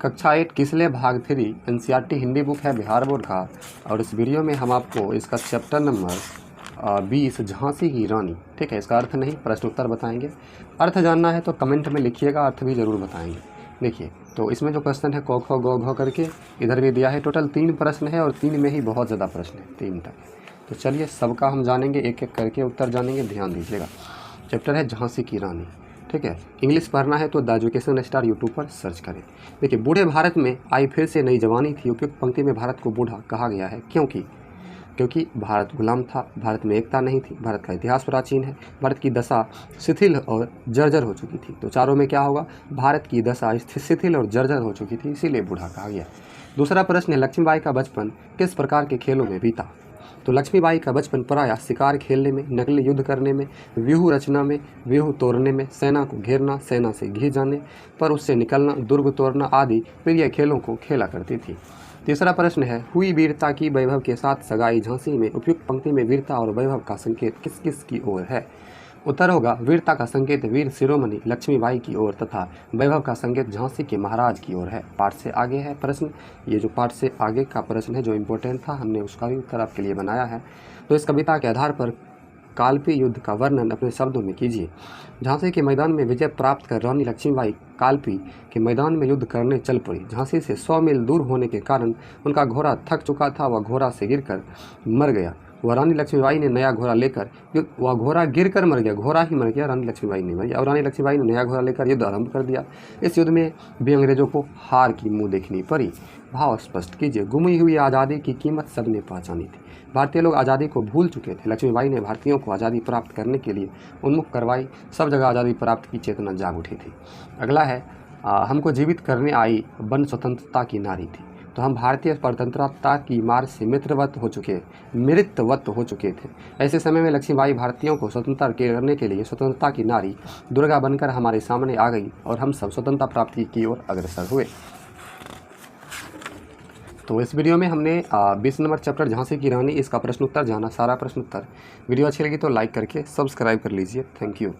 कक्षा 8 किसले भाग 3 NCERT Hindi book है बिहार बोर्ड का। और इस वीडियो में हम आपको इसका चैप्टर नंबर 20 झांसी की रानी, ठीक है, इसका अर्थ नहीं प्रश्न उत्तर बताएंगे। अर्थ जानना है तो कमेंट में लिखिएगा, अर्थ भी ज़रूर बताएंगे। देखिए तो इसमें जो क्वेश्चन है क ख ग घ करके इधर भी दिया है। टोटल 3 प्रश्न है और 3 में ही बहुत ज़्यादा प्रश्न है, 3 तक। तो चलिए सबका हम जानेंगे, एक एक करके उत्तर जानेंगे, ध्यान दीजिएगा। चैप्टर है झांसी की रानी, ठीक है। इंग्लिश पढ़ना है तो द एजुकेशन स्टार यूट्यूब पर सर्च करें। देखिए, बूढ़े भारत में आई फिर से नई जवानी थी। उपयुक्त पंक्ति में भारत को बूढ़ा कहा गया है क्योंकि भारत गुलाम था, भारत में एकता नहीं थी, भारत का इतिहास प्राचीन है, भारत की दशा शिथिल और जर्जर हो चुकी थी। तो चारों में क्या होगा, भारत की दशा शिथिल और जर्जर हो चुकी थी, इसीलिए बूढ़ा कहा गया। दूसरा प्रश्न है, लक्ष्मीबाई का बचपन किस प्रकार के खेलों में बीता। तो लक्ष्मीबाई का बचपन प्रायः शिकार खेलने में, नकली युद्ध करने में, व्यूह रचना में, व्यूह तोड़ने में, सेना को घेरना, सेना से घिर जाने पर उससे निकलना, दुर्ग तोड़ना आदि प्रिय खेलों को खेला करती थी। तीसरा प्रश्न है, हुई वीरता की वैभव के साथ सगाई झांसी में उपयुक्त पंक्ति में वीरता और वैभव का संकेत किस किस की ओर है। उत्तर होगा, वीरता का संकेत वीर शिरोमणि लक्ष्मीबाई की ओर तथा वैभव का संकेत झांसी के महाराज की ओर है। पाठ से आगे है प्रश्न, ये जो पाठ से आगे का प्रश्न है जो इम्पोर्टेंट था, हमने उसका भी उत्तर आपके लिए बनाया है। तो इस कविता के आधार पर कालपी युद्ध का वर्णन अपने शब्दों में कीजिए। झांसी के मैदान में विजय प्राप्त कर रानी लक्ष्मीबाई कालपी के मैदान में युद्ध करने चल पड़ी। झांसी से 100 मील दूर होने के कारण उनका घोड़ा थक चुका था, वह घोड़ा से गिरकर मर गया। वह रानी लक्ष्मीबाई ने नया घोड़ा लेकर, वह घोड़ा गिरकर मर गया, घोड़ा ही मर गया, रानी लक्ष्मीबाई ने मरी। और रानी लक्ष्मीबाई ने नया घोड़ा लेकर युद्ध आरंभ कर दिया। इस युद्ध में भी अंग्रेजों को हार की मुंह देखनी पड़ी। भाव स्पष्ट कीजिए। गुमी हुई आज़ादी की कीमत सबने पहचानी थी। भारतीय लोग आज़ादी को भूल चुके थे। लक्ष्मीबाई ने भारतीयों को आज़ादी प्राप्त करने के लिए उन्मुख करवाई। सब जगह आज़ादी प्राप्त की चेतना जाग उठी थी। अगला है, हमको जीवित करने आई बन स्वतंत्रता की नारी थी। तो हम भारतीय स्वतंत्रता की मार से मृतवत हो चुके थे। ऐसे समय में लक्ष्मीबाई भारतीयों को स्वतंत्र करने के लिए स्वतंत्रता की नारी दुर्गा बनकर हमारे सामने आ गई और हम सब स्वतंत्रता प्राप्ति की ओर अग्रसर हुए। तो इस वीडियो में हमने 20 नंबर चैप्टर झांसी की रानी, इसका प्रश्न उत्तर जाना, सारा प्रश्न उत्तर। वीडियो अच्छी लगी तो लाइक करके सब्सक्राइब कर लीजिए। Thank you.